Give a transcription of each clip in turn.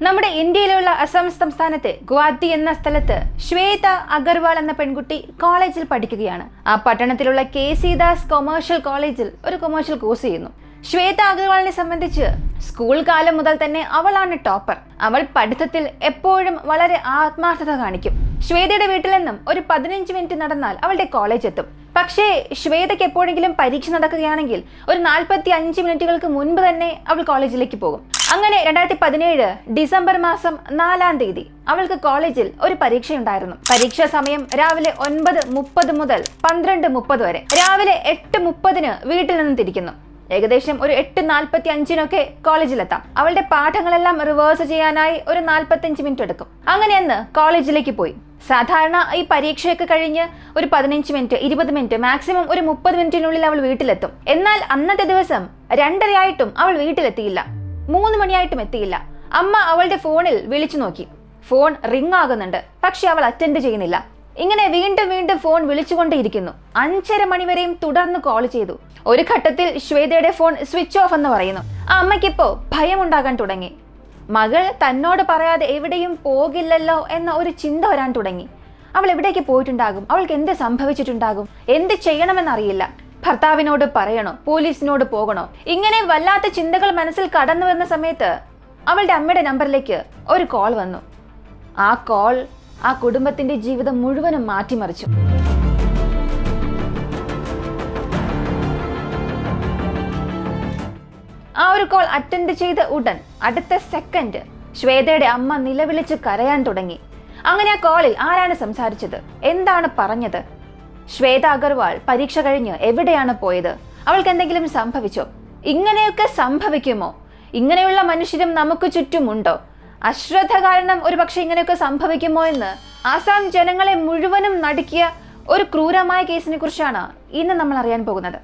നമ്മുടെ ഇന്ത്യയിലുള്ള അസം സംസ്ഥാനത്തെ ഗുവാഹത്തി എന്ന സ്ഥലത്ത് ശ്വേത അഗർവാൾ എന്ന പെൺകുട്ടി കോളേജിൽ പഠിക്കുകയാണ്. ആ പട്ടണത്തിലുള്ള കെ.സി. ദാസ് കൊമേഴ്ഷ്യൽ കോളേജിൽ ഒരു കൊമേഴ്ഷ്യൽ കോഴ്സ് ചെയ്യുന്നു. ശ്വേത അഗർവാളിനെ സംബന്ധിച്ച് സ്കൂൾ കാലം മുതൽ തന്നെ അവളാണ് ടോപ്പർ. അവൾ പഠിത്തത്തിൽ എപ്പോഴും വളരെ ആത്മാർത്ഥത കാണിക്കും. ശ്വേതയുടെ വീട്ടിൽ നിന്നും ഒരു 15 മിനിറ്റ് നടന്നാൽ അവളുടെ കോളേജ് എത്തും. പക്ഷേ ശ്വേതയ്ക്ക് എപ്പോഴെങ്കിലും പരീക്ഷ നടക്കുകയാണെങ്കിൽ ഒരു 45 മിനിറ്റുകൾക്ക് മുൻപ് തന്നെ അവൾ കോളേജിലേക്ക് പോകും. അങ്ങനെ 2017 ഡിസംബർ മാസം 4-ാം തീയതി അവൾക്ക് കോളേജിൽ ഒരു പരീക്ഷയുണ്ടായിരുന്നു. പരീക്ഷാ സമയം രാവിലെ 9:30 മുതൽ 12:30 വരെ. രാവിലെ 8:30 വീട്ടിൽ നിന്നും തിരിക്കുന്നു. ഏകദേശം ഒരു 8:45 കോളേജിലെത്താം. അവളുടെ പാഠങ്ങളെല്ലാം റിവേഴ്സ് ചെയ്യാനായി ഒരു 45 മിനിറ്റ് എടുക്കും. അങ്ങനെ അന്ന് കോളേജിലേക്ക് പോയി. സാധാരണ ഈ പരീക്ഷയൊക്കെ കഴിഞ്ഞ് ഒരു 15 മിനിറ്റ് 20 മിനിറ്റ് മാക്സിമം ഒരു 30 മിനിറ്റിനുള്ളിൽ അവൾ വീട്ടിലെത്തും. എന്നാൽ അന്നത്തെ ദിവസം 2:30 ആയിട്ടും അവൾ വീട്ടിലെത്തിയില്ല. 3 മണിയായിട്ടും എത്തിയില്ല. അമ്മ അവളുടെ ഫോണിൽ വിളിച്ചു നോക്കി. ഫോൺ റിംഗ് ആകുന്നുണ്ട്, പക്ഷെ അവൾ അറ്റൻഡ് ചെയ്യുന്നില്ല. ഇങ്ങനെ വീണ്ടും വീണ്ടും ഫോൺ വിളിച്ചുകൊണ്ടേയിരിക്കുന്നു. 5:30 മണി വരെയും തുടർന്ന് കോൾ ചെയ്തു. ഒരു ഘട്ടത്തിൽ ശ്വേതയുടെ ഫോൺ സ്വിച്ച് ഓഫ് എന്ന് പറയുന്നു. ആ അമ്മയ്ക്കിപ്പോ ഭയമുണ്ടാകാൻ തുടങ്ങി. മകൾ തന്നോട് പറയാതെ എവിടെയും പോകില്ലല്ലോ എന്ന ഒരു ചിന്ത വരാൻ തുടങ്ങി. അവൾ എവിടേക്ക് പോയിട്ടുണ്ടാകും? അവൾക്ക് എന്ത് സംഭവിച്ചിട്ടുണ്ടാകും? എന്ത് ചെയ്യണമെന്നറിയില്ല. ഭർത്താവിനോട് പറയണോ? പോലീസിനോട് പോകണോ? ഇങ്ങനെ വല്ലാത്ത ചിന്തകൾ മനസ്സിൽ കടന്നു വന്ന സമയത്ത് അവളുടെ അമ്മയുടെ നമ്പറിലേക്ക് ഒരു കോൾ വന്നു. ആ കോൾ ആ കുടുംബത്തിന്റെ ജീവിതം മുഴുവനും മാറ്റിമറിച്ചു. ആ ഒരു കോൾ അറ്റൻഡ് ചെയ്ത ഉടൻ അടുത്ത സെക്കൻഡ് ശ്വേതയുടെ അമ്മ നിലവിളിച്ച് കരയാൻ തുടങ്ങി. അങ്ങനെ ആ കോളിൽ ആരാണ് സംസാരിച്ചത്? എന്താണ് പറഞ്ഞത്? ശ്വേത അഗർവാൾ പരീക്ഷ കഴിഞ്ഞ് എവിടെയാണ് പോയത്? അവൾക്ക് എന്തെങ്കിലും സംഭവിച്ചോ? ഇങ്ങനെയൊക്കെ സംഭവിക്കുമോ? ഇങ്ങനെയുള്ള മനുഷ്യരും നമുക്ക് ചുറ്റുമുണ്ടോ? അശ്രദ്ധ കാരണം ഒരു പക്ഷെ ഇങ്ങനെയൊക്കെ സംഭവിക്കുമോ എന്ന് ആസാം ജനങ്ങളെ മുഴുവനും നടുക്കിയ ഒരു ക്രൂരമായ കേസിനെ കുറിച്ചാണ് ഇന്ന് നമ്മൾ അറിയാൻ പോകുന്നത്.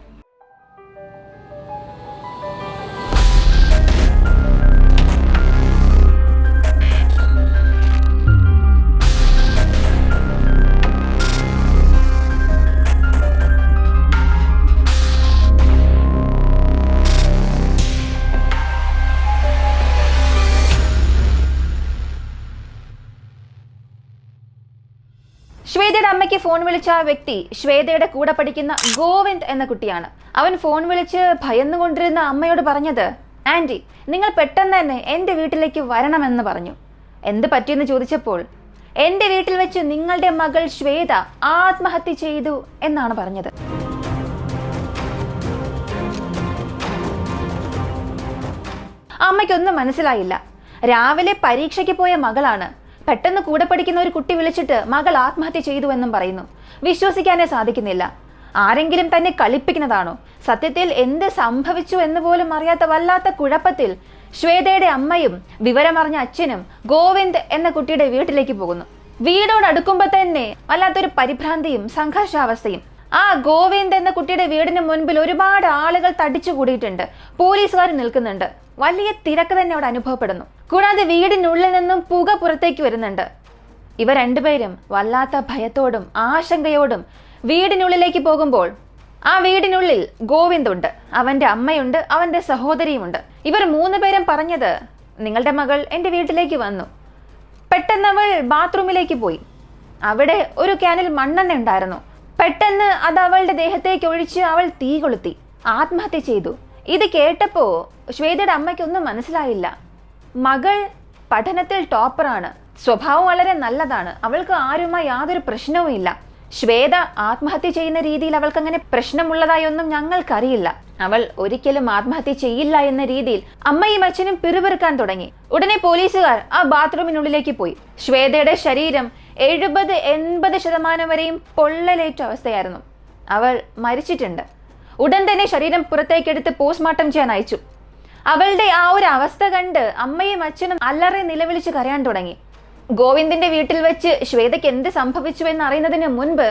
ശ്വേതയുടെ അമ്മയ്ക്ക് ഫോൺ വിളിച്ച ആ വ്യക്തി ശ്വേതയുടെ കൂടെ പഠിക്കുന്ന ഗോവിന്ദ് എന്ന കുട്ടിയാണ്. അവൻ ഫോൺ വിളിച്ച് ഭയന്നുകൊണ്ടിരുന്ന അമ്മയോട് പറഞ്ഞത്, ആന്റി, നിങ്ങൾ പെട്ടെന്ന് തന്നെ എൻ്റെ വീട്ടിലേക്ക് വരണമെന്ന് പറഞ്ഞു. എന്ത് പറ്റിയെന്ന് ചോദിച്ചപ്പോൾ, എൻ്റെ വീട്ടിൽ വെച്ച് നിങ്ങളുടെ മകൾ ശ്വേത ആത്മഹത്യ ചെയ്തു എന്നാണ് പറഞ്ഞത്. അമ്മയ്ക്കൊന്നും മനസ്സിലായില്ല. രാവിലെ പരീക്ഷയ്ക്ക് പോയ മകളാണ്. പെട്ടെന്ന് കൂടെ പഠിക്കുന്ന ഒരു കുട്ടി വിളിച്ചിട്ട് മകൾ ആത്മഹത്യ ചെയ്തു എന്നും പറയുന്നു. വിശ്വസിക്കാനേ സാധിക്കുന്നില്ല. ആരെങ്കിലും തന്നെ കളിപ്പിക്കുന്നതാണോ? സത്യത്തിൽ എന്ത് സംഭവിച്ചു എന്ന് പോലും അറിയാത്ത വല്ലാത്ത കുഴപ്പത്തിൽ ശ്വേതയുടെ അമ്മയും വിവരമറിഞ്ഞ അച്ഛനും ഗോവിന്ദ് എന്ന കുട്ടിയുടെ വീട്ടിലേക്ക് പോകുന്നു. വീടോടടുക്കുമ്പോൾ തന്നെ വല്ലാത്തൊരു പരിഭ്രാന്തിയും സംഘർഷാവസ്ഥയും. ആ ഗോവിന്ദ് എന്ന കുട്ടിയുടെ വീടിന് മുൻപിൽ ഒരുപാട് ആളുകൾ തടിച്ചു കൂടിയിട്ടുണ്ട്. പോലീസുകാർ നിൽക്കുന്നുണ്ട്. വലിയ തിരക്ക് തന്നെ അവിടെ അനുഭവപ്പെടുന്നു. കൂടാതെ വീടിനുള്ളിൽ നിന്നും പുക പുറത്തേക്ക് വരുന്നുണ്ട്. ഇവർ രണ്ടുപേരും വല്ലാത്ത ഭയത്തോടും ആശങ്കയോടും വീടിനുള്ളിലേക്ക് പോകുമ്പോൾ ആ വീടിനുള്ളിൽ ഗോവിന്ദ് ഉണ്ട്, അവന്റെ അമ്മയുണ്ട്, അവന്റെ സഹോദരിയുമുണ്ട്. ഇവർ 3 പേരും പറഞ്ഞത്, നിങ്ങളുടെ മകൾ എൻ്റെ വീട്ടിലേക്ക് വന്നു. പെട്ടെന്ന് അവൾ ബാത്റൂമിലേക്ക് പോയി. അവിടെ ഒരു ക്യാനിൽ മണ്ണെണ്ണ ഉണ്ടായിരുന്നു. പെട്ടെന്ന് അത് അവളുടെ ദേഹത്തേക്ക് ഒഴിച്ച് അവൾ തീ കൊളുത്തി ആത്മഹത്യ ചെയ്തു. ഇത് കേട്ടപ്പോ ശ്വേതയുടെ അമ്മയ്ക്കൊന്നും മനസ്സിലായില്ല. മകൾ പഠനത്തിൽ ടോപ്പറാണ്, സ്വഭാവം വളരെ നല്ലതാണ്, അവൾക്ക് ആരുമായി യാതൊരു പ്രശ്നവും ഇല്ല. ശ്വേത ആത്മഹത്യ ചെയ്യുന്ന രീതിയിൽ അവൾക്ക് അങ്ങനെ പ്രശ്നമുള്ളതായൊന്നും ഞങ്ങൾക്കറിയില്ല. അവൾ ഒരിക്കലും ആത്മഹത്യ ചെയ്യില്ല എന്ന രീതിയിൽ അമ്മയും അച്ഛനും പിറുപിറുക്കാൻ തുടങ്ങി. ഉടനെ പോലീസുകാർ ആ ബാത്റൂമിനുള്ളിലേക്ക് പോയി. ശ്വേതയുടെ ശരീരം 70-80% വരെയും പൊള്ളലേറ്റ അവസ്ഥയായിരുന്നു. അവൾ മരിച്ചിട്ടുണ്ട്. ഉടൻ തന്നെ ശരീരം പുറത്തേക്കെടുത്ത് പോസ്റ്റ്മോർട്ടം ചെയ്യാൻ അയച്ചു. അവളുടെ ആ ഒരു അവസ്ഥ കണ്ട് അമ്മയും അച്ഛനും അല്ലറെ നിലവിളിച്ച് കരയാൻ തുടങ്ങി. ഗോവിന്ദിന്റെ വീട്ടിൽ വെച്ച് ശ്വേതയ്ക്ക് എന്ത് സംഭവിച്ചു എന്ന് അറിയുന്നതിന് മുൻപ്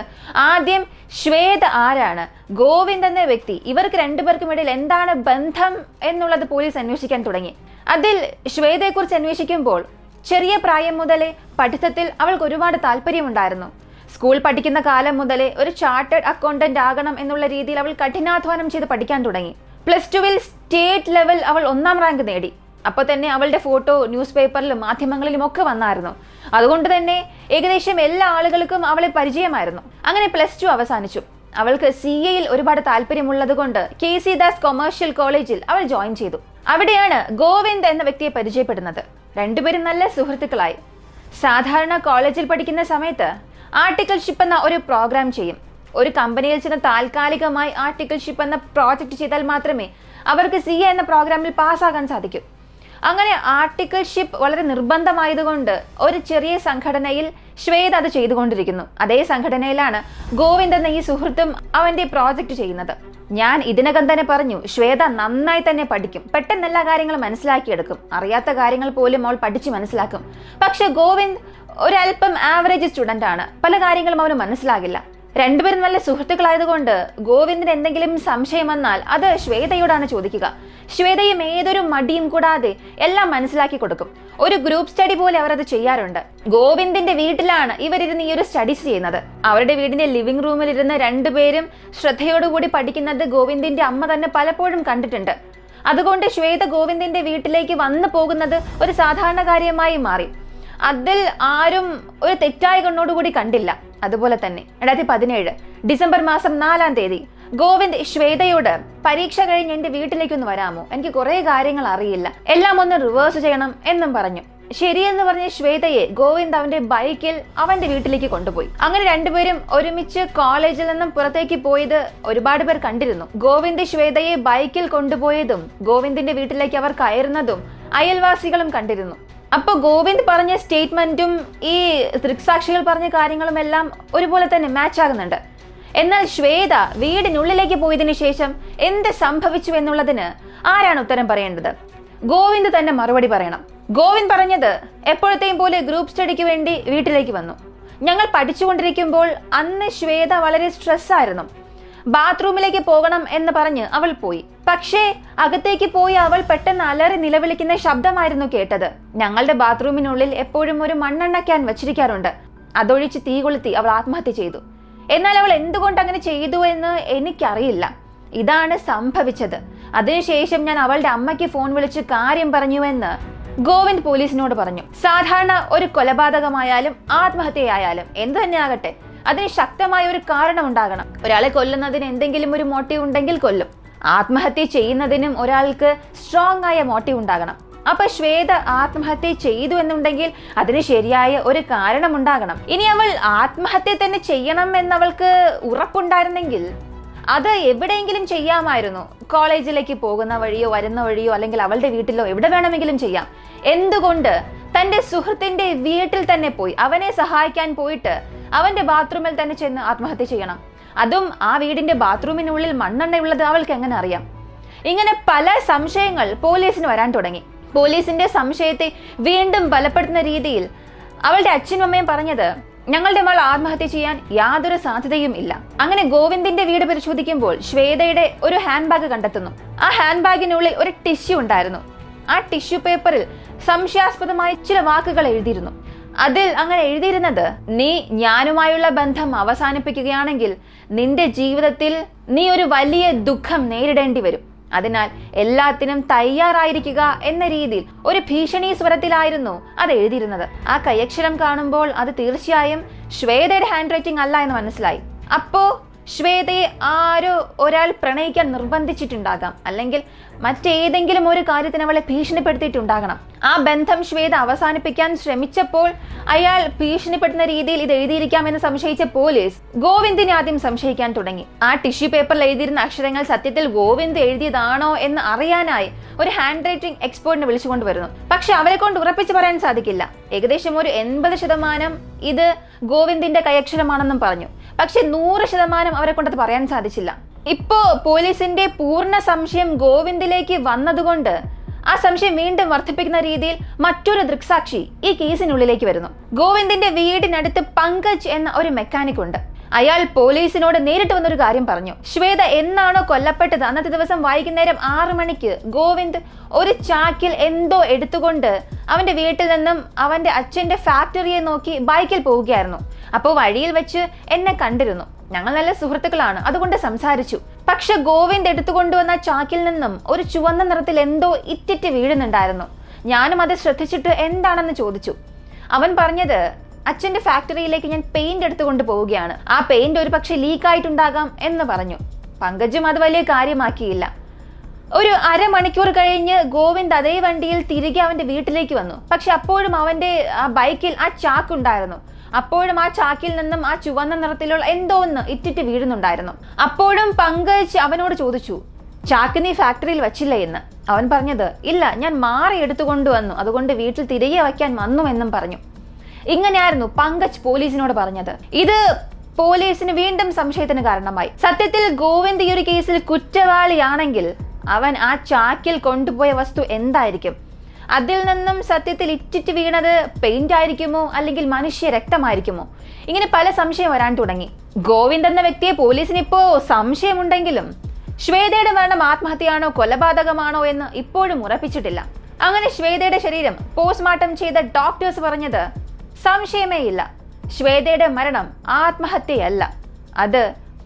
ആദ്യം ശ്വേത ആരാണ്, ഗോവിന്ദ് എന്ന വ്യക്തി, ഇവർക്ക് 2 പേർക്കും ഇടയിൽ എന്താണ് ബന്ധം എന്നുള്ളത് പോലീസ് അന്വേഷിക്കാൻ തുടങ്ങി. അതിൽ ശ്വേതയെക്കുറിച്ച് അന്വേഷിക്കുമ്പോൾ ചെറിയ പ്രായം മുതലേ പഠിത്തത്തിൽ അവൾക്ക് ഒരുപാട് താല്പര്യമുണ്ടായിരുന്നു. സ്കൂൾ പഠിക്കുന്ന കാലം മുതലേ ഒരു ചാർട്ടേഡ് അക്കൗണ്ടന്റ് ആകണം എന്നുള്ള രീതിയിൽ അവൾ കഠിനാധ്വാനം ചെയ്ത് പഠിക്കാൻ തുടങ്ങി. +2 സ്റ്റേറ്റ് ലെവൽ അവൾ 1-ാം റാങ്ക് നേടി. അപ്പോൾ തന്നെ അവളുടെ ഫോട്ടോ ന്യൂസ് പേപ്പറിലും മാധ്യമങ്ങളിലും ഒക്കെ വന്നായിരുന്നു. അതുകൊണ്ട് തന്നെ ഏകദേശം എല്ലാ ആളുകൾക്കും അവളെ പരിചയമായിരുന്നു. അങ്ങനെ +2 അവസാനിച്ചു. അവൾക്ക് CAയിൽ ഒരുപാട് താല്പര്യമുള്ളത് കൊണ്ട് KC ദാസ് കൊമേഴ്ഷ്യൽ കോളേജിൽ അവൾ ജോയിൻ ചെയ്തു. അവിടെയാണ് ഗോവിന്ദ് എന്ന വ്യക്തിയെ പരിചയപ്പെടുന്നത്. രണ്ടുപേരും നല്ല സുഹൃത്തുക്കളായി. സാധാരണ കോളേജിൽ പഠിക്കുന്ന സമയത്ത് ആർട്ടിക്കിൾഷിപ്പ് എന്ന ഒരു പ്രോഗ്രാം ചെയ്യും. ഒരു കമ്പനിയിൽ ചെന്ന് താൽക്കാലികമായി ആർട്ടിക്കിൾഷിപ്പ് എന്ന പ്രോജക്റ്റ് ചെയ്താൽ മാത്രമേ അവർക്ക് CA എന്ന പ്രോഗ്രാമിൽ പാസ്സാകാൻ സാധിക്കൂ. അങ്ങനെ ആർട്ടിക്കിൾഷിപ്പ് വളരെ നിർബന്ധമായതുകൊണ്ട് ഒരു ചെറിയ സംഘടനയിൽ ശ്വേത അത് ചെയ്തുകൊണ്ടിരിക്കുന്നു. അതേ സംഘടനയിലാണ് ഗോവിന്ദ് എന്ന ഈ സുഹൃത്തും അവന്റെ പ്രോജക്റ്റ് ചെയ്യുന്നത്. ഞാൻ ഇതിനകം തന്നെ പറഞ്ഞു, ശ്വേത നന്നായി തന്നെ പഠിക്കും, പെട്ടെന്ന് എല്ലാ കാര്യങ്ങളും മനസ്സിലാക്കിയെടുക്കും, അറിയാത്ത കാര്യങ്ങൾ പോലും അവൾ പഠിച്ച് മനസ്സിലാക്കും. പക്ഷെ ഗോവിന്ദ് ഒരല്പം ആവറേജ് സ്റ്റുഡന്റ് ആണ്, പല കാര്യങ്ങളും അവന് മനസ്സിലാകില്ല. രണ്ടുപേരും നല്ല സുഹൃത്തുക്കളായതുകൊണ്ട് ഗോവിന്ദിന് എന്തെങ്കിലും സംശയം വന്നാൽ അത് ശ്വേതയോടാണ് ചോദിക്കുക. ശ്വേതയും ഏതൊരു മടിയും കൂടാതെ എല്ലാം മനസ്സിലാക്കി കൊടുക്കും. ഒരു ഗ്രൂപ്പ് സ്റ്റഡി പോലെ അവർ അത് ചെയ്യാറുണ്ട്. ഗോവിന്ദിന്റെ വീട്ടിലാണ് ഇവരിരുന്ന് ഈ ഒരു സ്റ്റഡീസ് ചെയ്യുന്നത്. അവരുടെ വീടിന്റെ ലിവിംഗ് റൂമിൽ ഇരുന്ന് രണ്ടുപേരും ശ്രദ്ധയോടുകൂടി പഠിക്കുന്നത് ഗോവിന്ദിന്റെ അമ്മ തന്നെ പലപ്പോഴും കണ്ടിട്ടുണ്ട്. അതുകൊണ്ട് ശ്വേത ഗോവിന്ദിന്റെ വീട്ടിലേക്ക് വന്നു പോകുന്നത് ഒരു സാധാരണ കാര്യമായി മാറി. അതിൽ ആരും ഒരു തെറ്റായ കണ്ണോടുകൂടി കണ്ടില്ല. അതുപോലെ തന്നെ 2017 ഡിസംബർ മാസം 4-ാം തീയതി ഗോവിന്ദ് ശ്വേതയോട് പരീക്ഷ കഴിഞ്ഞ് എന്റെ വീട്ടിലേക്കൊന്ന് വരാമോ, എനിക്ക് കുറെ കാര്യങ്ങൾ അറിയില്ല, എല്ലാം ഒന്ന് റിവേഴ്സ് ചെയ്യണം എന്നും പറഞ്ഞു. ശരിയെന്ന് പറഞ്ഞ ശ്വേതയെ ഗോവിന്ദ് അവന്റെ ബൈക്കിൽ അവന്റെ വീട്ടിലേക്ക് കൊണ്ടുപോയി. അങ്ങനെ രണ്ടുപേരും ഒരുമിച്ച് കോളേജിൽ നിന്നും പുറത്തേക്ക് പോയത് ഒരുപാട് പേർ കണ്ടിരുന്നു. ഗോവിന്ദ് ശ്വേതയെ ബൈക്കിൽ കൊണ്ടുപോയതും ഗോവിന്ദിന്റെ വീട്ടിലേക്ക് അവർ കയറുന്നതും അയൽവാസികളും കണ്ടിരുന്നു. അപ്പൊ ഗോവിന്ദ് പറഞ്ഞ സ്റ്റേറ്റ്മെന്റും ഈ ദൃക്സാക്ഷികൾ പറഞ്ഞ കാര്യങ്ങളും എല്ലാം ഒരുപോലെ തന്നെ മാച്ച് ആകുന്നുണ്ട്. എന്നാൽ ശ്വേത വീടിനുള്ളിലേക്ക് പോയതിനു ശേഷം എന്ത് സംഭവിച്ചു എന്നുള്ളതിന് ആരാണ് ഉത്തരം പറയേണ്ടത്? ഗോവിന്ദ് തന്നെ മറുപടി പറയണം. ഗോവിന്ദ് പറഞ്ഞത് എപ്പോഴത്തെയും പോലെ ഗ്രൂപ്പ് സ്റ്റഡിക്ക് വേണ്ടി വീട്ടിലേക്ക് വന്നു. ഞങ്ങൾ പഠിച്ചുകൊണ്ടിരിക്കുമ്പോൾ അന്ന് ശ്വേത വളരെ സ്ട്രെസ് ആയിരുന്നു. ബാത്റൂമിലേക്ക് പോകണം എന്ന് പറഞ്ഞ് അവൾ പോയി. പക്ഷേ അകത്തേക്ക് പോയി അവൾ പെട്ടെന്ന് അലറി നിലവിളിക്കുന്ന ശബ്ദമായിരുന്നു കേട്ടത്. ഞങ്ങളുടെ ബാത്റൂമിനുള്ളിൽ എപ്പോഴും ഒരു മണ്ണെണ്ണ ക്യാൻ വച്ചിരിക്കാറുണ്ട്. അതൊഴിച്ച് തീ കൊളുത്തി അവൾ ആത്മഹത്യ ചെയ്തു. എന്നാൽ അവൾ എന്തുകൊണ്ട് അങ്ങനെ ചെയ്തു എന്ന് എനിക്കറിയില്ല. ഇതാണ് സംഭവിച്ചത്. അതിനുശേഷം ഞാൻ അവളുടെ അമ്മയ്ക്ക് ഫോൺ വിളിച്ച് കാര്യം പറഞ്ഞുവെന്ന് ഗോവിന്ദ് പോലീസിനോട് പറഞ്ഞു. സാധാരണ ഒരു കൊലപാതകമായാലും ആത്മഹത്യയായാലും എന്തു തന്നെ ആകട്ടെ, അതിന് ശക്തമായ ഒരു കാരണം ഉണ്ടാകണം. ഒരാളെ കൊല്ലുന്നതിന് എന്തെങ്കിലും ഒരു മോട്ടീവ് ഉണ്ടെങ്കിൽ കൊല്ലും. ആത്മഹത്യ ചെയ്യുന്നതിനും ഒരാൾക്ക് സ്ട്രോങ് ആയ മോട്ടീവ് ഉണ്ടാകണം. അപ്പൊ ശ്വേത ആത്മഹത്യ ചെയ്തു എന്നുണ്ടെങ്കിൽ അതിന് ശരിയായ ഒരു കാരണം ഉണ്ടാകണം. ഇനി അവൾ ആത്മഹത്യ തന്നെ ചെയ്യണം എന്നവൾക്ക് ഉറപ്പുണ്ടായിരുന്നെങ്കിൽ അത് എവിടെയെങ്കിലും ചെയ്യാമായിരുന്നു. കോളേജിലേക്ക് പോകുന്ന വഴിയോ വരുന്ന വഴിയോ അല്ലെങ്കിൽ അവളുടെ വീട്ടിലോ എവിടെ വേണമെങ്കിലും ചെയ്യാം. എന്തുകൊണ്ട് തന്റെ സുഹൃത്തിന്റെ വീട്ടിൽ തന്നെ പോയി അവനെ സഹായിക്കാൻ പോയിട്ട് അവന്റെ ബാത്റൂമിൽ തന്നെ ചെന്ന് ആത്മഹത്യ ചെയ്യണം? അതും ആ വീടിന്റെ ബാത്റൂമിനുള്ളിൽ മണ്ണെണ്ണയുള്ളത് അവൾക്ക് എങ്ങനെ അറിയാം? ഇങ്ങനെ പല സംശയങ്ങൾ പോലീസിന് വരാൻ തുടങ്ങി. പോലീസിന്റെ സംശയത്തെ വീണ്ടും ബലപ്പെടുത്തുന്ന രീതിയിൽ അവളുടെ അച്ഛനും അമ്മയും പറഞ്ഞത്, ഞങ്ങളുടെ മകൾ ആത്മഹത്യ ചെയ്യാൻ യാതൊരു സാധ്യതയും ഇല്ല. അങ്ങനെ ഗോവിന്ദിന്റെ വീട് പരിശോധിക്കുമ്പോൾ ശ്വേതയുടെ ഒരു ഹാൻഡ് ബാഗ് കണ്ടെത്തുന്നു. ആ ഹാൻഡ് ബാഗിനുള്ളിൽ ഒരു ടിഷ്യൂ ഉണ്ടായിരുന്നു. ആ ടിഷ്യൂ പേപ്പറിൽ സംശയാസ്പദമായ ചില വാക്കുകൾ എഴുതിയിരുന്നു. അതിൽ അങ്ങനെ എഴുതിയിരുന്നത്, നീ ഞാനുമായുള്ള ബന്ധം അവസാനിപ്പിക്കുകയാണെങ്കിൽ നിന്റെ ജീവിതത്തിൽ നീ ഒരു വലിയ ദുഃഖം നേരിടേണ്ടി വരും. അതിനാൽ എല്ലാത്തിനും തയ്യാറായിരിക്കുക എന്ന രീതിയിൽ ഒരു ഭീഷണി സ്വരത്തിലായിരുന്നു അത് എഴുതിയിരുന്നത്. ആ കൈയക്ഷരം കാണുമ്പോൾ അത് തീർച്ചയായും ശ്വേതയുടെ ഹാൻഡ് റൈറ്റിംഗ് അല്ല എന്ന് മനസ്സിലായി. അപ്പോ ശ്വേതയെ ആരോ ഒരാൾ പ്രണയിക്കാൻ നിർബന്ധിച്ചിട്ടുണ്ടാകാം, അല്ലെങ്കിൽ മറ്റേതെങ്കിലും ഒരു കാര്യത്തിന് അവളെ ഭീഷണിപ്പെടുത്തിയിട്ടുണ്ടാകണം. ആ ബന്ധം ശ്വേത അവസാനിപ്പിക്കാൻ ശ്രമിച്ചപ്പോൾ അയാൾ ഭീഷണിപ്പെടുത്തുന്ന രീതിയിൽ ഇത് എഴുതിയിരിക്കാമെന്ന് സംശയിച്ച പോലീസ് ഗോവിന്ദിനെ ആദ്യം സംശയിക്കാൻ തുടങ്ങി. ആ ടിഷ്യൂ പേപ്പറിൽ എഴുതിയിരുന്ന അക്ഷരങ്ങൾ സത്യത്തിൽ ഗോവിന്ദ് എഴുതിയതാണോ എന്ന് അറിയാനായി ഒരു ഹാൻഡ് റൈറ്റിംഗ് എക്സ്പേർട്ടിനെ വിളിച്ചുകൊണ്ടുവരുന്നു. പക്ഷെ അവരെ കൊണ്ട് ഉറപ്പിച്ച് പറയാൻ സാധിക്കില്ല. ഏകദേശം ഒരു 80% ഇത് ഗോവിന്ദിന്റെ കൈയക്ഷരമാണെന്നും പറഞ്ഞു. പക്ഷെ 100% അവരെ കൊണ്ടത് പറയാൻ സാധിച്ചില്ല. ഇപ്പോ പോലീസിന്റെ പൂർണ്ണ സംശയം ഗോവിന്ദിലേക്ക് വന്നതുകൊണ്ട് ആ സംശയം വീണ്ടും വർദ്ധിപ്പിക്കുന്ന രീതിയിൽ മറ്റൊരു ദൃക്സാക്ഷി ഈ കേസിനുള്ളിലേക്ക് വരുന്നു. ഗോവിന്ദിന്റെ വീടിനടുത്ത് പങ്കജ് എന്ന ഒരു മെക്കാനിക് ഉണ്ട്. അയാൾ പോലീസിനോട് നേരിട്ട് വന്നൊരു കാര്യം പറഞ്ഞു. ശ്വേത എന്നാണോ കൊല്ലപ്പെട്ടത് അന്നത്തെ ദിവസം വൈകുന്നേരം 6 മണിക്ക് ഗോവിന്ദ് ഒരു ചാക്കിൽ എന്തോ എടുത്തുകൊണ്ട് അവന്റെ വീട്ടിൽ നിന്നും അവന്റെ അച്ഛന്റെ ഫാക്ടറിയെ നോക്കി ബൈക്കിൽ പോവുകയായിരുന്നു. അപ്പോൾ വഴിയിൽ വെച്ച് എന്നെ കണ്ടിരുന്നു. ഞങ്ങൾ നല്ല സുഹൃത്തുക്കളാണ്, അതുകൊണ്ട് സംസാരിച്ചു. പക്ഷെ ഗോവിന്ദ് എടുത്തുകൊണ്ടുവന്ന ചാക്കിൽ നിന്നും ഒരു ചുവന്ന നിറത്തിൽ എന്തോ ഇറ്റിറ്റ് വീഴുന്നുണ്ടായിരുന്നു. ഞാനും അത് ശ്രദ്ധിച്ചിട്ട് എന്താണെന്ന് ചോദിച്ചു. അവൻ പറഞ്ഞത്, അച്ഛന്റെ ഫാക്ടറിയിലേക്ക് ഞാൻ പെയിന്റ് എടുത്തുകൊണ്ട് പോവുകയാണ്, ആ പെയിന്റ് ഒരു പക്ഷെ ലീക്കായിട്ടുണ്ടാകാം എന്ന് പറഞ്ഞു. പങ്കജും അത് വലിയ കാര്യമാക്കിയില്ല. ഒരു അരമണിക്കൂർ കഴിഞ്ഞ് ഗോവിന്ദ് അതേ വണ്ടിയിൽ തിരികെ അവന്റെ വീട്ടിലേക്ക് വന്നു. പക്ഷെ അപ്പോഴും അവന്റെ ആ ബൈക്കിൽ ആ ചാക്കുണ്ടായിരുന്നു. അപ്പോഴും ആ ചാക്കിൽ നിന്നും ആ ചുവന്ന നിറത്തിലുള്ള എന്തോ ഒന്ന് ഇറ്റിറ്റ് വീഴുന്നുണ്ടായിരുന്നു. അപ്പോഴും പങ്കജ് അവനോട് ചോദിച്ചു, ചാക്ക് നീ ഫാക്ടറിയിൽ വച്ചില്ല എന്ന്. അവൻ പറഞ്ഞത്, ഇല്ല, ഞാൻ മാറി എടുത്തുകൊണ്ടുവന്നു, അതുകൊണ്ട് വീട്ടിൽ തിരികെ വയ്ക്കാൻ വന്നു എന്നും പറഞ്ഞു. ഇങ്ങനെയായിരുന്നു പങ്കജ് പോലീസിനോട് പറഞ്ഞത്. ഇത് പോലീസിന് വീണ്ടും സംശയത്തിന് കാരണമായി. സത്യത്തിൽ ഗോവിന്ദ് ഈ ഒരു കേസിൽ കുറ്റവാളിയാണെങ്കിൽ അവൻ ആ ചാക്കിൽ കൊണ്ടുപോയ വസ്തു എന്തായിരിക്കും? അതിൽ നിന്നും സത്യത്തിൽ ഇറ്റിറ്റ് വീണത് പെയിന്റ് ആയിരിക്കുമോ, അല്ലെങ്കിൽ മനുഷ്യ രക്തമായിരിക്കുമോ? ഇങ്ങനെ പല സംശയം വരാൻ തുടങ്ങി. ഗോവിന്ദ് എന്ന വ്യക്തിയെ പോലീസിന് ഇപ്പോ സംശയമുണ്ടെങ്കിലും ശ്വേതയുടെ മരണം ആത്മഹത്യയാണോ കൊലപാതകമാണോ എന്ന് ഇപ്പോഴും ഉറപ്പിച്ചിട്ടില്ല. അങ്ങനെ ശ്വേതയുടെ ശരീരം പോസ്റ്റ്മോർട്ടം ചെയ്ത ഡോക്ടേഴ്സ് പറഞ്ഞത്, സംശയമേ ഇല്ല, ശ്വേതയുടെ മരണം ആത്മഹത്യയല്ല, അത്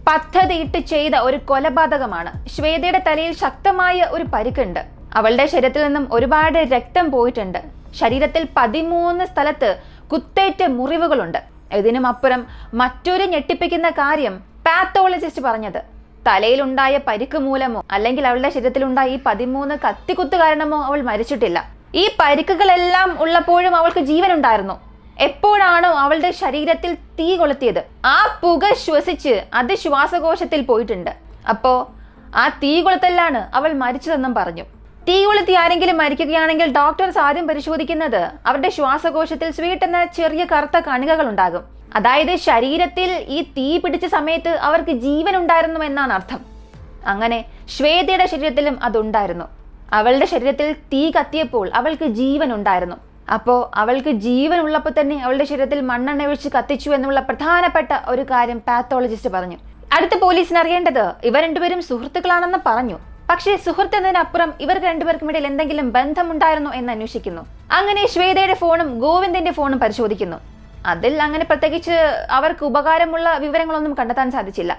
പദ്ധതിയിട്ട് ചെയ്ത ഒരു കൊലപാതകമാണ്. ശ്വേതയുടെ തലയിൽ ശക്തമായ ഒരു പരിക്കുണ്ട്. അവളുടെ ശരീരത്തിൽ നിന്നും ഒരുപാട് രക്തം പോയിട്ടുണ്ട്. ശരീരത്തിൽ 13 സ്ഥലത്ത് കുത്തേറ്റ മുറിവുകളുണ്ട്. ഇതിനും അപ്പുറം മറ്റൊരു ഞെട്ടിപ്പിക്കുന്ന കാര്യം പാത്തോളജിസ്റ്റ് പറഞ്ഞത്, തലയിലുണ്ടായ പരിക്ക് മൂലമോ അല്ലെങ്കിൽ അവളുടെ ശരീരത്തിലുണ്ടായ ഈ 13 കത്തിക്കുത്ത് കാരണമോ അവൾ മരിച്ചിട്ടില്ല. ഈ പരിക്കുകളെല്ലാം ഉള്ളപ്പോഴും അവൾക്ക് ജീവനുണ്ടായിരുന്നു. എപ്പോഴാണോ അവളുടെ ശരീരത്തിൽ തീ കൊളുത്തിയത്, ആ പുക ശ്വസിച്ച് അത് ശ്വാസകോശത്തിൽ പോയിട്ടുണ്ട്. അപ്പോ ആ തീ കൊളുത്തലാണ് അവൾ മരിച്ചതെന്നും പറഞ്ഞു. തീ കൊളുത്തി ആരെങ്കിലും മരിക്കുകയാണെങ്കിൽ ഡോക്ടേഴ്സ് ആദ്യം പരിശോധിക്കുന്നത് അവരുടെ ശ്വാസകോശത്തിൽ സ്വീറ്റ് എന്ന ചെറിയ കറുത്ത കണികകൾ ഉണ്ടാകും. അതായത് ശരീരത്തിൽ ഈ തീ പിടിച്ച സമയത്ത് അവർക്ക് ജീവൻ ഉണ്ടായിരുന്നു എന്നാണ് അർത്ഥം. അങ്ങനെ ശ്വേതയുടെ ശരീരത്തിലും അതുണ്ടായിരുന്നു. അവളുടെ ശരീരത്തിൽ തീ കത്തിയപ്പോൾ അവൾക്ക് ജീവൻ ഉണ്ടായിരുന്നു. അപ്പോൾ അവൾക്ക് ജീവൻ ഉള്ളപ്പോൾ തന്നെ അവളുടെ ശരീരത്തിൽ മണ്ണെണ്ണ ഒഴിച്ച് കത്തിച്ചു എന്നുള്ള പ്രധാനപ്പെട്ട ഒരു കാര്യം പാത്തോളജിസ്റ്റ് പറഞ്ഞു. അടുത്ത പോലീസിന് അറിയേണ്ടത് ഇവർ രണ്ടുപേരും സുഹൃത്തുക്കളാണെന്ന് പറഞ്ഞു. പക്ഷേ സുഹൃത്ത് എന്നതിനപ്പുറം ഇവർക്ക് രണ്ടുപേർക്കും ഇടയിൽ എന്തെങ്കിലും ബന്ധമുണ്ടായിരുന്നോ എന്ന് അന്വേഷിക്കുന്നു. അങ്ങനെ ശ്വേതയുടെ ഫോണും ഗോവിന്ദിന്റെ ഫോണും പരിശോധിക്കുന്നു. അതിൽ അങ്ങനെ പ്രത്യേകിച്ച് അവർക്ക് ഉപകാരമുള്ള വിവരങ്ങളൊന്നും കണ്ടെത്താൻ സാധിച്ചില്ല.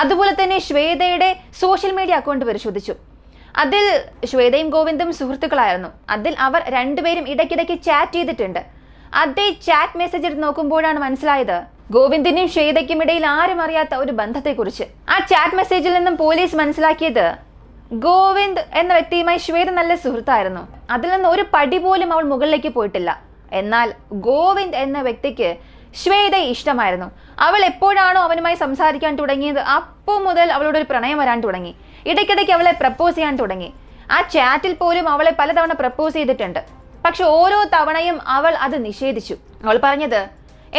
അതുപോലെ തന്നെ ശ്വേതയുടെ സോഷ്യൽ മീഡിയ അക്കൗണ്ട് പരിശോധിച്ചു. അതിൽ ശ്വേതയും ഗോവിന്ദും സുഹൃത്തുക്കളായിരുന്നു. അതിൽ അവർ രണ്ടുപേരും ഇടയ്ക്കിടയ്ക്ക് ചാറ്റ് ചെയ്തിട്ടുണ്ട്. അതേ ചാറ്റ് മെസ്സേജ് എടുത്ത് നോക്കുമ്പോഴാണ് മനസ്സിലായത് ഗോവിന്ദിനും ശ്വേതയ്ക്കും ഇടയിൽ ആരും അറിയാത്ത ഒരു ബന്ധത്തെക്കുറിച്ച്. ആ ചാറ്റ് മെസ്സേജിൽ നിന്നും പോലീസ് മനസ്സിലാക്കിയത് ഗോവിന്ദ് എന്ന വ്യക്തിയുമായി ശ്വേത നല്ല സുഹൃത്തായിരുന്നു. അതിൽ നിന്ന് ഒരു പടി പോലും അവൾ മുകളിലേക്ക് പോയിട്ടില്ല. എന്നാൽ ഗോവിന്ദ് എന്ന വ്യക്തിക്ക് ശ്വേതയെ ഇഷ്ടമായിരുന്നു. അവൾ എപ്പോഴാണോ അവനുമായി സംസാരിക്കാൻ തുടങ്ങിയത് അപ്പോൾ മുതൽ അവളോട് ഒരു പ്രണയം വരാൻ തുടങ്ങി. ഇടയ്ക്കിടയ്ക്ക് അവളെ പ്രപ്പോസ് ചെയ്യാൻ തുടങ്ങി. ആ ചാറ്റിൽ പോലും അവളെ പലതവണ പ്രപ്പോസ് ചെയ്തിട്ടുണ്ട്. പക്ഷെ ഓരോ തവണയും അവൾ അത് നിഷേധിച്ചു. അവൾ പറഞ്ഞത്,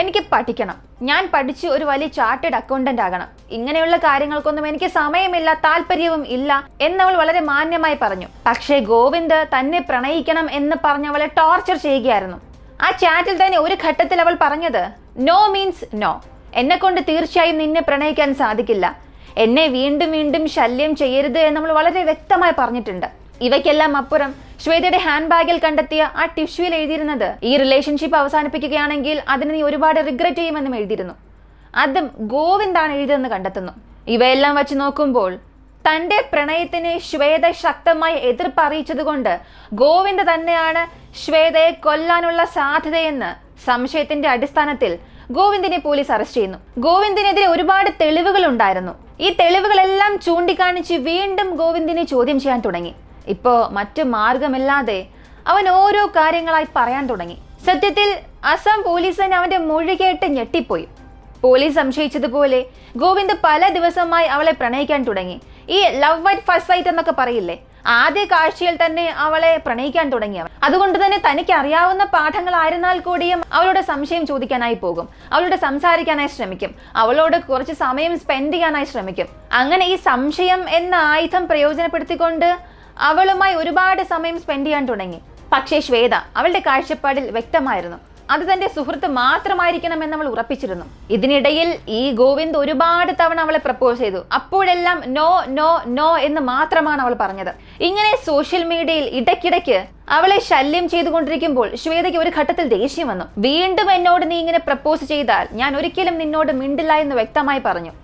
എനിക്ക് പഠിക്കണം, ഞാൻ പഠിച്ച് ഒരു വലിയ ചാർട്ടേഡ് അക്കൗണ്ടന്റ് ആകണം, ഇങ്ങനെയുള്ള കാര്യങ്ങൾക്കൊന്നും എനിക്ക് സമയമില്ല, താല്പര്യവും ഇല്ല എന്നവൾ വളരെ മാന്യമായി പറഞ്ഞു. പക്ഷേ ഗോവിന്ദ് തന്നെ പ്രണയിക്കണം എന്ന് പറഞ്ഞ് അവളെ ടോർച്ചർ ചെയ്യുകയായിരുന്നു. ആ ചാറ്റിൽ തന്നെ ഒരു ഘട്ടത്തിൽ അവൾ പറഞ്ഞത്, നോ മീൻസ് നോ, എന്നെ കൊണ്ട് തീർച്ചയായും നിന്നെ പ്രണയിക്കാൻ സാധിക്കില്ല, എന്നെ വീണ്ടും വീണ്ടും ശല്യം ചെയ്യരുത് എന്ന് നമ്മൾ വളരെ വ്യക്തമായി പറഞ്ഞിട്ടുണ്ട്. ഇവയ്ക്കെല്ലാം അപ്പുറം ശ്വേതയുടെ ഹാൻഡ് ബാഗിൽ കണ്ടെത്തിയ ആ ടിഷ്യൂവിൽ എഴുതിയിരുന്നത്, ഈ റിലേഷൻഷിപ്പ് അവസാനിപ്പിക്കുകയാണെങ്കിൽ അതിന് നീ ഒരുപാട് റിഗ്രറ്റ് ചെയ്യുമെന്നും എഴുതിയിരുന്നു. അതും ഗോവിന്ദാണ് എഴുതിയതെന്ന് കണ്ടെത്തുന്നു. ഇവയെല്ലാം വെച്ച് നോക്കുമ്പോൾ തന്റെ പ്രണയത്തിന് ശ്വേത ശക്തമായി എതിർപ്പ് അറിയിച്ചതുകൊണ്ട് ഗോവിന്ദ് തന്നെയാണ് ശ്വേതയെ കൊല്ലാനുള്ള സാധ്യതയെന്ന് സംശയത്തിന്റെ അടിസ്ഥാനത്തിൽ ഗോവിന്ദിനെ പോലീസ് അറസ്റ്റ് ചെയ്യുന്നു. ഗോവിന്ദിനെതിരെ ഒരുപാട് തെളിവുകൾ ഉണ്ടായിരുന്നു. ഈ തെളിവുകളെല്ലാം ചൂണ്ടിക്കാണിച്ച് വീണ്ടും ഗോവിന്ദിനെ ചോദ്യം ചെയ്യാൻ തുടങ്ങി. ഇപ്പോ മറ്റു മാർഗമില്ലാതെ അവൻ ഓരോ കാര്യങ്ങളായി പറയാൻ തുടങ്ങി. സത്യത്തിൽ അസം പോലീസ് തന്നെ അവന്റെ മൊഴി കേട്ട് ഞെട്ടിപ്പോയി. പോലീസ് സംശയിച്ചതുപോലെ ഗോവിന്ദ് പല ദിവസമായി അവളെ പ്രണയിക്കാൻ തുടങ്ങി. ഈ ലവ് അറ്റ് ഫസ്റ്റ് സൈറ്റ് എന്നൊക്കെ പറയില്ലേ, ആദ്യ കാഴ്ചയിൽ തന്നെ അവളെ പ്രണയിക്കാൻ തുടങ്ങിയവൻ. അതുകൊണ്ട് തന്നെ തനിക്ക് അറിയാവുന്ന പാഠങ്ങളായിരുന്നാൽ കൂടിയും അവളോട് സംശയം ചോദിക്കാനായി പോകും, അവളോട് സംസാരിക്കാനായി ശ്രമിക്കും, അവളോട് കുറച്ച് സമയം സ്പെൻഡ് ചെയ്യാനായി ശ്രമിക്കും. അങ്ങനെ ഈ സംശയം എന്ന ആയുധം പ്രയോജനപ്പെടുത്തിക്കൊണ്ട് അവളുമായി ഒരുപാട് സമയം സ്പെൻഡ് ചെയ്യാൻ തുടങ്ങി. പക്ഷേ ശ്വേത അവളുടെ കാഴ്ചപ്പാടിൽ വ്യക്തമായിരുന്നു, അത് തന്റെ സുഹൃത്ത് മാത്രമായിരിക്കണമെന്ന് അവൾ ഉറപ്പിച്ചിരുന്നു. ഇതിനിടയിൽ ഈ ഗോവിന്ദ് ഒരുപാട് തവണ അവളെ പ്രപ്പോസ് ചെയ്തു. അപ്പോഴെല്ലാം നോ നോ നോ എന്ന് മാത്രമാണ് അവൾ പറഞ്ഞത്. ഇങ്ങനെ സോഷ്യൽ മീഡിയയിൽ ഇടയ്ക്കിടയ്ക്ക് അവളെ ശല്യം ചെയ്തുകൊണ്ടിരിക്കുമ്പോൾ ശ്വേതയ്ക്ക് ഒരു ഘട്ടത്തിൽ ദേഷ്യം വന്നു. വീണ്ടും എന്നോട് നീ ഇങ്ങനെ പ്രപ്പോസ് ചെയ്താൽ ഞാൻ ഒരിക്കലും നിന്നോട് മിണ്ടില്ല എന്ന് വ്യക്തമായി പറഞ്ഞു.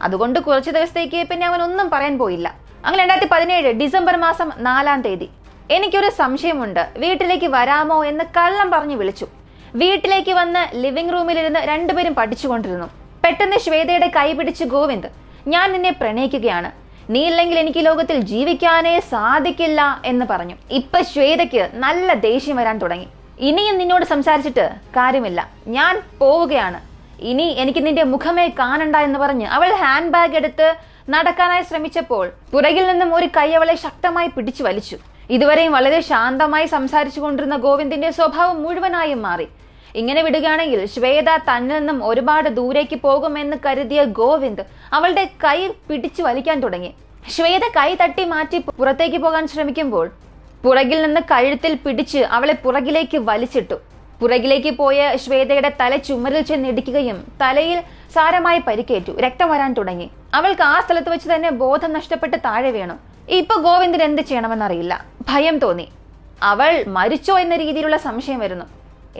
അതുകൊണ്ട് കുറച്ചു ദിവസത്തേക്ക് പിന്നെ അവൻ ഒന്നും പറയാൻ പോയില്ല. അങ്ങനെ 2017 ഡിസംബർ മാസം 4-ാം തീയതി എനിക്കൊരു സംശയമുണ്ട്, വീട്ടിലേക്ക് വരാമോ എന്ന് കള്ളം പറഞ്ഞു വിളിച്ചു. വീട്ടിലേക്ക് വന്ന് ലിവിംഗ് റൂമിലിരുന്ന് രണ്ടുപേരും പഠിച്ചുകൊണ്ടിരുന്നു. പെട്ടെന്ന് ശ്വേതയുടെ കൈ പിടിച്ച് ഗോവിന്ദ്, ഞാൻ നിന്നെ പ്രണയിക്കുകയാണ്, നീ ഇല്ലെങ്കിൽ എനിക്ക് ലോകത്തിൽ ജീവിക്കാനേ സാധിക്കില്ല എന്ന് പറഞ്ഞു. ഇപ്പൊ ശ്വേതയ്ക്ക് നല്ല ദേഷ്യം വരാൻ തുടങ്ങി. ഇനിയും നിന്നോട് സംസാരിച്ചിട്ട് കാര്യമില്ല, ഞാൻ പോവുകയാണ്, ഇനി എനിക്ക് നിന്റെ മുഖമേ കാണണ്ട എന്ന് പറഞ്ഞ് അവൾ ഹാൻഡ് ബാഗ് എടുത്ത് നടക്കാനായി ശ്രമിച്ചപ്പോൾ പുറകിൽ നിന്നും ഒരു കൈ അവളെ ശക്തമായി പിടിച്ചു വലിച്ചു. ഇതുവരെയും വളരെ ശാന്തമായി സംസാരിച്ചു കൊണ്ടിരുന്ന ഗോവിന്ദിന്റെ സ്വഭാവം മുഴുവനായും മാറി. ഇങ്ങനെ വിടുകയാണെങ്കിൽ ശ്വേത തന്നിൽ നിന്നും ഒരുപാട് ദൂരേക്ക് പോകുമെന്ന് കരുതിയ ഗോവിന്ദ് അവളുടെ കൈ പിടിച്ചു വലിക്കാൻ തുടങ്ങി. ശ്വേത കൈ തട്ടി മാറ്റി പുറത്തേക്ക് പോകാൻ ശ്രമിക്കുമ്പോൾ പുറകിൽ നിന്ന് കഴുത്തിൽ പിടിച്ച് അവളെ പുറകിലേക്ക് വലിച്ചിട്ടു. പുറകിലേക്ക് പോയ ശ്വേതയുടെ തല ചുമരിൽ ചെന്നിടിക്കുകയും തലയിൽ സാരമായി പരിക്കേറ്റു. രക്തം വരാൻ തുടങ്ങി. അവൾക്ക് ആ സ്ഥലത്ത് വെച്ച് തന്നെ ബോധം നഷ്ടപ്പെട്ട് താഴെ വീണു. ഇപ്പൊ ഗോവിന്ദിന് എന്ത് ചെയ്യണമെന്നറിയില്ല. ഭയം തോന്നി. അവൾ മരിച്ചോ എന്ന രീതിയിലുള്ള സംശയം വരുന്നു.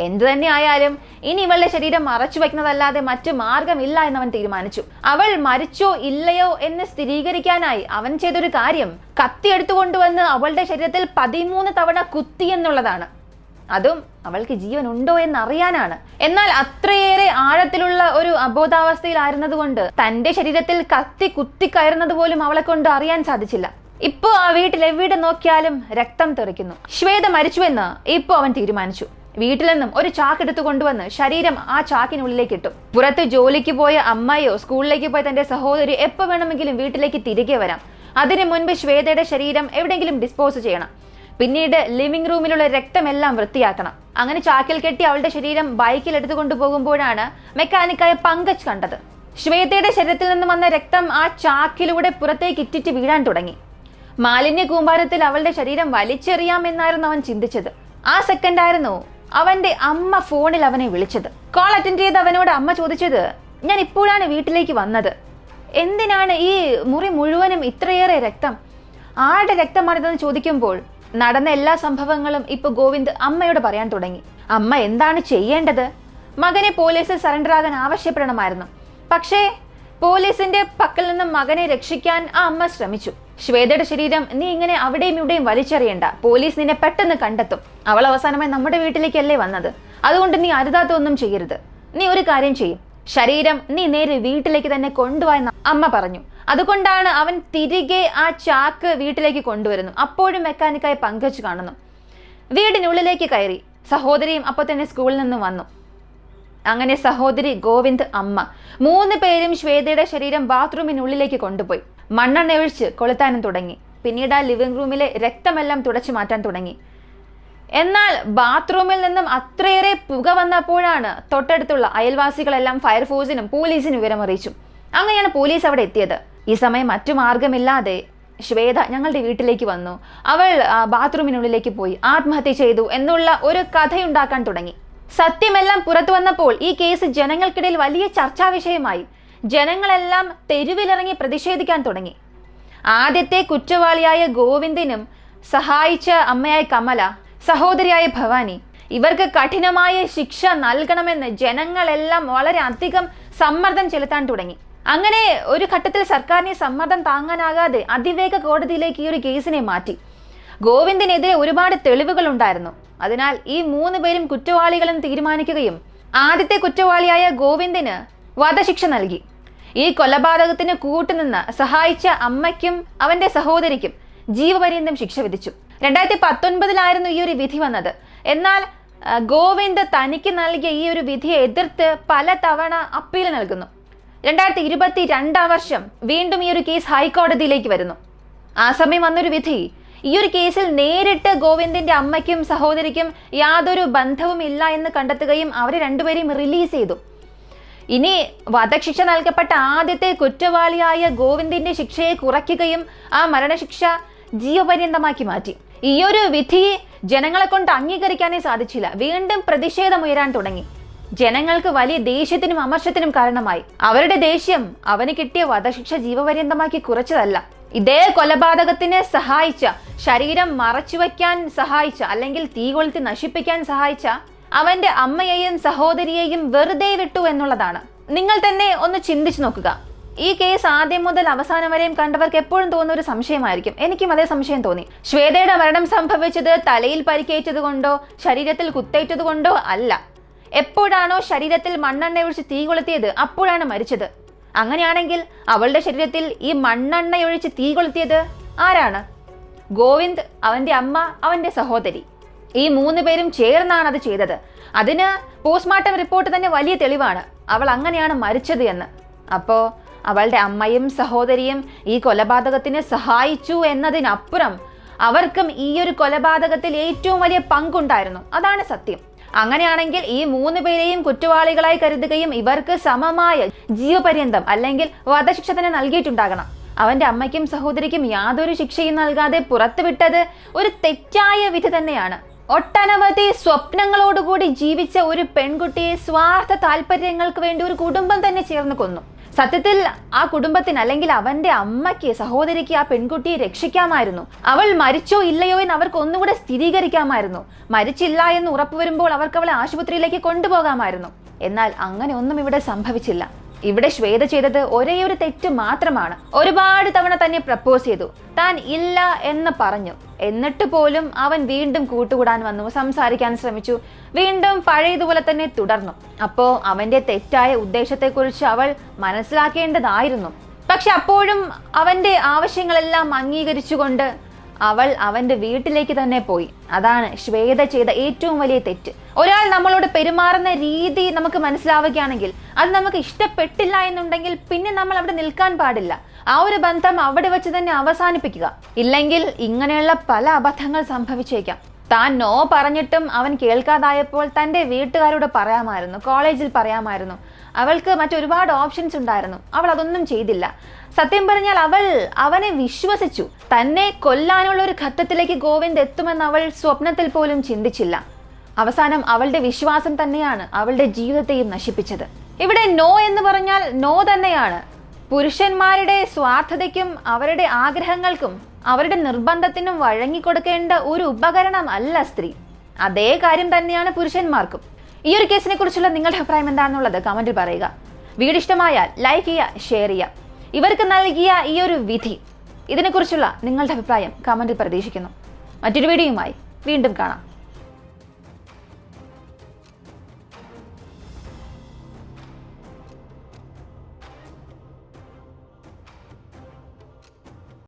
എന്തു തന്നെ ആയാലും ഇനി ഇവളുടെ ശരീരം മറച്ചു വയ്ക്കുന്നതല്ലാതെ മറ്റു മാർഗമില്ല എന്നവൻ തീരുമാനിച്ചു. അവൾ മരിച്ചോ ഇല്ലയോ എന്ന് സ്ഥിരീകരിക്കാനായി അവൻ ചെയ്തൊരു കാര്യം കത്തി എടുത്തുകൊണ്ടുവന്ന് അവളുടെ ശരീരത്തിൽ 13 തവണ കുത്തി എന്നുള്ളതാണ്. അതും അവൾക്ക് ജീവൻ ഉണ്ടോ എന്നറിയാനാണ്. എന്നാൽ അത്രയേറെ ആഴത്തിലുള്ള ഒരു അബോധാവസ്ഥയിലായിരുന്നത് കൊണ്ട് തന്റെ ശരീരത്തിൽ കത്തി കുത്തിക്കയറുന്നത് പോലും അവളെ കൊണ്ട് അറിയാൻ സാധിച്ചില്ല. ഇപ്പോ ആ വീട്ടിൽ എവിടെ നോക്കിയാലും രക്തം തെറിക്കുന്നു. ശ്വേത മരിച്ചുവെന്ന് ഇപ്പോ അവൻ തീരുമാനിച്ചു. വീട്ടിൽ നിന്നും ഒരു ചാക്ക് എടുത്തു കൊണ്ടുവന്ന് ശരീരം ആ ചാക്കിനുള്ളിലേക്ക് ഇട്ടു. പുറത്ത് ജോലിക്ക് പോയ അമ്മയോ സ്കൂളിലേക്ക് പോയ തന്റെ സഹോദരി എപ്പോ വേണമെങ്കിലും വീട്ടിലേക്ക് തിരികെ വരാം. അതിനു മുൻപ് ശ്വേതയുടെ ശരീരം എവിടെയെങ്കിലും ഡിസ്പോസ് ചെയ്യണം. പിന്നീട് ലിവിംഗ് റൂമിലുള്ള രക്തമെല്ലാം വൃത്തിയാക്കണം. അങ്ങനെ ചാക്കിൽ കെട്ടി അവളുടെ ശരീരം ബൈക്കിൽ എടുത്തുകൊണ്ടു പോകുമ്പോഴാണ് മെക്കാനിക്കായ പങ്കജ് കണ്ടത്. ശ്വേതയുടെ ശരീരത്തിൽ നിന്ന് വന്ന രക്തം ആ ചാക്കിലൂടെ പുറത്തേക്ക് ഇറ്റിറ്റ് വീഴാൻ തുടങ്ങി. മാലിന്യ കൂമ്പാരത്തിൽ അവളുടെ ശരീരം വലിച്ചെറിയാമെന്നായിരുന്നു അവൻ ചിന്തിച്ചത്. ആ സെക്കൻഡായിരുന്നു അവന്റെ അമ്മ ഫോണിൽ അവനെ വിളിച്ചത്. കോൾ അറ്റൻഡ് ചെയ്ത് അവനോട് അമ്മ ചോദിച്ചത്, ഞാൻ ഇപ്പോഴാണ് വീട്ടിലേക്ക് വന്നത്, എന്തിനാണ് ഈ മുറി മുഴുവനും ഇത്രയേറെ രക്തം, ആരുടെ രക്തമാണിതെന്ന് ചോദിക്കുമ്പോൾ നടന്ന എല്ലാ സംഭവങ്ങളും ഇപ്പൊ ഗോവിന്ദ് അമ്മയോട് പറയാൻ തുടങ്ങി. അമ്മ എന്താണ് ചെയ്യേണ്ടത്? മകനെ പോലീസിൽ സറണ്ടർ ആകാൻ ആവശ്യപ്പെടണമായിരുന്നു. പക്ഷേ പോലീസിന്റെ പക്കൽ നിന്നും മകനെ രക്ഷിക്കാൻ ആ അമ്മ ശ്രമിച്ചു. ശ്വേതയുടെ ശരീരം നീ ഇങ്ങനെ അവിടെയും ഇവിടെയും വലിച്ചെറിയണ്ട, പോലീസ് നിന്നെ പെട്ടെന്ന് കണ്ടെത്തും. അവൾ അവസാനമായി നമ്മുടെ വീട്ടിലേക്കല്ലേ വന്നത്, അതുകൊണ്ട് നീ അരുതാത്തൊന്നും ചെയ്യരുത്. നീ ഒരു കാര്യം ചെയ്യും, ശരീരം നീ നേരെ വീട്ടിലേക്ക് തന്നെ കൊണ്ടുപോയെന്ന് അമ്മ പറഞ്ഞു. അതുകൊണ്ടാണ് അവൻ തിരികെ ആ ചാക്ക് വീട്ടിലേക്ക് കൊണ്ടുവരുന്നു. അപ്പോഴും മെക്കാനിക്കായി പങ്കജ് കാണുന്നു. വീടിനുള്ളിലേക്ക് കയറി. സഹോദരിയും അപ്പൊ തന്നെ സ്കൂളിൽ നിന്ന് വന്നു. അങ്ങനെ സഹോദരി, ഗോവിന്ദ്, അമ്മ 3 പേരും ശ്വേതയുടെ ശരീരം ബാത്റൂമിനുള്ളിലേക്ക് കൊണ്ടുപോയി. മണ്ണെണ്ണ ഒഴിച്ച് കൊളുത്താനും തുടങ്ങി. പിന്നീട് ആ ലിവിംഗ് റൂമിലെ രക്തമെല്ലാം തുടച്ചു മാറ്റാൻ തുടങ്ങി. എന്നാൽ ബാത്റൂമിൽ നിന്നും അത്രയേറെ പുക വന്നപ്പോഴാണ് തൊട്ടടുത്തുള്ള അയൽവാസികളെല്ലാം ഫയർഫോഴ്സിനും പോലീസിനും വിവരമറിയിച്ചു. അങ്ങനെയാണ് പോലീസ് അവിടെ എത്തിയത്. ഈ സമയം മറ്റു മാർഗമില്ലാതെ ശ്വേത ഞങ്ങളുടെ വീട്ടിലേക്ക് വന്നു, അവൾ ബാത്റൂമിനുള്ളിലേക്ക് പോയി ആത്മഹത്യ ചെയ്തു എന്നുള്ള ഒരു കഥയുണ്ടാക്കാൻ തുടങ്ങി. സത്യമെല്ലാം പുറത്തു വന്നപ്പോൾ ഈ കേസ് ജനങ്ങൾക്കിടയിൽ വലിയ ചർച്ചാ വിഷയമായി. ജനങ്ങളെല്ലാം തെരുവിലിറങ്ങി പ്രതിഷേധിക്കാൻ തുടങ്ങി. ആദ്യത്തെ കുറ്റവാളിയായ ഗോവിന്ദിനും സഹായിച്ച അമ്മയായ കമല, സഹോദരിയായ ഭവാനി, ഇവർക്ക് കഠിനമായ ശിക്ഷ നൽകണമെന്ന് ജനങ്ങളെല്ലാം വളരെ അധികം സമ്മർദ്ദം ചെലുത്താൻ തുടങ്ങി. അങ്ങനെ ഒരു ഘട്ടത്തിൽ സർക്കാരിനെ സമ്മർദ്ദം താങ്ങാനാകാതെ അതിവേഗ കോടതിയിലേക്ക് ഈ ഒരു കേസിനെ മാറ്റി. ഗോവിന്ദിനെതിരെ ഒരുപാട് തെളിവുകൾ ഉണ്ടായിരുന്നു. അതിനാൽ ഈ 3 പേരും കുറ്റവാളികളെന്ന് തീരുമാനിക്കുകയും ആദ്യത്തെ കുറ്റവാളിയായ ഗോവിന്ദിന് വധശിക്ഷ നൽകി. ഈ കൊലപാതകത്തിന് കൂട്ടുനിന്ന് സഹായിച്ച അമ്മയ്ക്കും അവന്റെ സഹോദരിക്കും ജീവപര്യന്തം ശിക്ഷ വിധിച്ചു. 2019 ഈ ഒരു വിധി വന്നത്. എന്നാൽ ഗോവിന്ദ് തനിക്ക് നൽകിയ ഈ ഒരു വിധിയെ എതിർത്ത് പല തവണ അപ്പീൽ നൽകുന്നു. 2022 വർഷം വീണ്ടും ഈ ഒരു കേസ് ഹൈക്കോടതിയിലേക്ക് വരുന്നു. ആ സമയം വന്നൊരു വിധി ഈ ഒരു കേസിൽ നേരിട്ട് ഗോവിന്ദിന്റെ അമ്മയ്ക്കും സഹോദരിക്കും യാതൊരു ബന്ധവും ഇല്ല എന്ന് കണ്ടെത്തുകയും അവരെ രണ്ടുപേരെയും റിലീസ് ചെയ്തു. ഇനി വധശിക്ഷ നൽകപ്പെട്ട ആദ്യത്തെ കുറ്റവാളിയായ ഗോവിന്ദിന്റെ ശിക്ഷയെ കുറയ്ക്കുകയും ആ മരണശിക്ഷ ജീവപര്യന്തമാക്കി മാറ്റി. ഈ ഒരു വിധി ജനങ്ങളെ കൊണ്ട് അംഗീകരിക്കാനേ സാധിച്ചില്ല. വീണ്ടും പ്രതിഷേധമുയരാൻ തുടങ്ങി. ജനങ്ങൾക്ക് വലിയ ദേഷ്യത്തിനും അമർഷത്തിനും കാരണമായി. അവരുടെ ദേഷ്യം അവന് കിട്ടിയ വധശിക്ഷ ജീവപര്യന്തമാക്കി കുറച്ചതല്ല, ഇതേ കൊലപാതകത്തിനെ സഹായിച്ച, ശരീരം മറച്ചുവെക്കാൻ സഹായിച്ച, അല്ലെങ്കിൽ തീ കൊളുത്തി നശിപ്പിക്കാൻ സഹായിച്ച അവന്റെ അമ്മയെയും സഹോദരിയെയും വെറുതെ വിട്ടു എന്നുള്ളതാണ്. നിങ്ങൾ തന്നെ ഒന്ന് ചിന്തിച്ചു നോക്കുക. ഈ കേസ് ആദ്യം മുതൽ അവസാനം വരെയും കണ്ടവർക്ക് എപ്പോഴും തോന്നുന്ന ഒരു സംശയമായിരിക്കും. എനിക്കും അതേ സംശയം തോന്നി. ശ്വേതയുടെ മരണം സംഭവിച്ചത് തലയിൽ പരിക്കേറ്റത് കൊണ്ടോ ശരീരത്തിൽ കുത്തേറ്റത് കൊണ്ടോ അല്ല. എപ്പോഴാണോ ശരീരത്തിൽ മണ്ണെണ്ണ ഒഴിച്ച് തീ കൊളുത്തിയത് അപ്പോഴാണ് മരിച്ചത്. അങ്ങനെയാണെങ്കിൽ അവളുടെ ശരീരത്തിൽ ഈ മണ്ണെണ്ണയൊഴിച്ച് തീ കൊളുത്തിയത് ആരാണ്? ഗോവിന്ദ്, അവന്റെ അമ്മ, അവന്റെ സഹോദരി. ഈ 3 പേരും ചേർന്നാണ് അത് ചെയ്തത്. അതിന് പോസ്റ്റ്മോർട്ടം റിപ്പോർട്ട് തന്നെ വലിയ തെളിവാണ് അവൾ അങ്ങനെയാണ് മരിച്ചത് എന്ന്. അപ്പോ അവളുടെ അമ്മയും സഹോദരിയും ഈ കൊലപാതകത്തിന് സഹായിച്ചു എന്നതിനപ്പുറം അവർക്കും ഈ ഒരു കൊലപാതകത്തിൽ ഏറ്റവും വലിയ പങ്കുണ്ടായിരുന്നു. അതാണ് സത്യം. അങ്ങനെയാണെങ്കിൽ ഈ 3 പേരെയും കുറ്റവാളികളായി കരുതുകയും ഇവർക്ക് സമമായ ജീവപര്യന്തം അല്ലെങ്കിൽ വധശിക്ഷ തന്നെ നൽകിയിട്ടുണ്ടാകണം. അവന്റെ അമ്മയ്ക്കും സഹോദരിക്കും യാതൊരു ശിക്ഷയും നൽകാതെ പുറത്തുവിട്ടത് ഒരു തെറ്റായ വിധി തന്നെയാണ്. ഒട്ടനവധി സ്വപ്നങ്ങളോടുകൂടി ജീവിച്ച ഒരു പെൺകുട്ടിയെ സ്വാർത്ഥ താല്പര്യങ്ങൾക്ക് വേണ്ടി ഒരു കുടുംബം തന്നെ ചേർന്ന് കൊന്നു. സത്യത്തിൽ ആ കുടുംബത്തിന് അല്ലെങ്കിൽ അവന്റെ അമ്മയ്ക്ക്, സഹോദരിക്ക് ആ പെൺകുട്ടിയെ രക്ഷിക്കാമായിരുന്നു. അവൾ മരിച്ചോ ഇല്ലയോ എന്ന് അവർക്ക് ഒന്നുകൂടെ സ്ഥിരീകരിക്കാമായിരുന്നു. മരിച്ചില്ല എന്ന് ഉറപ്പുവരുമ്പോൾ അവർക്ക് അവളെ ആശുപത്രിയിലേക്ക് കൊണ്ടുപോകാമായിരുന്നു. എന്നാൽ അങ്ങനെ ഒന്നും ഇവിടെ സംഭവിച്ചില്ല. ഇവിടെ ശ്വേത ചെയ്തത് ഒരേ ഒരു തെറ്റ് മാത്രമാണ്. ഒരുപാട് തവണ തന്നെ പ്രപ്പോസ് ചെയ്തു, താൻ ഇല്ല എന്ന് പറഞ്ഞു. എന്നിട്ട് പോലും അവൻ വീണ്ടും കൂട്ടുകൂടാൻ വന്നു, സംസാരിക്കാൻ ശ്രമിച്ചു, വീണ്ടും പഴയതുപോലെ തന്നെ തുടർന്നു. അപ്പോ അവന്റെ തെറ്റായ ഉദ്ദേശത്തെക്കുറിച്ച് അവൾ മനസ്സിലാക്കേണ്ടതായിരുന്നു. പക്ഷെ അപ്പോഴും അവന്റെ ആവശ്യങ്ങളെല്ലാം അംഗീകരിച്ചുകൊണ്ട് അവൾ അവന്റെ വീട്ടിലേക്ക് തന്നെ പോയി. അതാണ് ശ്വേത ചെയ്ത ഏറ്റവും വലിയ തെറ്റ്. ഒരാൾ നമ്മളോട് പെരുമാറുന്ന രീതി നമുക്ക് മനസ്സിലാവുകയാണെങ്കിൽ, അത് നമുക്ക് ഇഷ്ടപ്പെട്ടില്ല എന്നുണ്ടെങ്കിൽ പിന്നെ നമ്മൾ അവിടെ നിൽക്കാൻ പാടില്ല. ആ ഒരു ബന്ധം അവിടെ വെച്ച് തന്നെ അവസാനിപ്പിക്കുക. ഇല്ലെങ്കിൽ ഇങ്ങനെയുള്ള പല അബദ്ധങ്ങൾ സംഭവിച്ചേക്കാം. താൻ നോ പറഞ്ഞിട്ടും അവൻ കേൾക്കാതായപ്പോൾ തന്റെ വീട്ടുകാരോട് പറയാമായിരുന്നു, കോളേജിൽ പറയാമായിരുന്നു. അവൾക്ക് മറ്റൊരുപാട് ഓപ്ഷൻസ് ഉണ്ടായിരുന്നു. അവൾ അതൊന്നും ചെയ്തില്ല. സത്യം പറഞ്ഞാൽ അവൾ അവനെ വിശ്വസിച്ചു. തന്നെ കൊല്ലാനുള്ള ഒരു ഘട്ടത്തിലേക്ക് ഗോവിന്ദ് എത്തുമെന്ന് അവൾ സ്വപ്നത്തിൽ പോലും ചിന്തിച്ചില്ല. അവസാനം അവളുടെ വിശ്വാസം തന്നെയാണ് അവളുടെ ജീവിതത്തെയും നശിപ്പിച്ചത്. ഇവിടെ നോ എന്ന് പറഞ്ഞാൽ നോ തന്നെയാണ്. പുരുഷന്മാരുടെ സ്വാർത്ഥതയ്ക്കും അവരുടെ ആഗ്രഹങ്ങൾക്കും അവരുടെ നിർബന്ധത്തിനും വഴങ്ങിക്കൊടുക്കേണ്ട ഒരു ഉപകരണം അല്ല സ്ത്രീ. അതേ കാര്യം തന്നെയാണ് പുരുഷന്മാർക്കും. ഈ ഒരു കേസിനെ കുറിച്ചുള്ള നിങ്ങളുടെ അഭിപ്രായം എന്താണെന്നുള്ളത് കമന്റിൽ പറയുക. വീഡിയോ ഇഷ്ടമായാൽ ലൈക്ക് ചെയ്യുക, ഷെയർ ചെയ്യുക. ഇവർക്ക് നൽകിയ ഈ ഒരു വിധി, ഇതിനെക്കുറിച്ചുള്ള നിങ്ങളുടെ അഭിപ്രായം കമന്റിൽ പ്രതീക്ഷിക്കുന്നു. മറ്റൊരു വീഡിയോയുമായി വീണ്ടും കാണാം.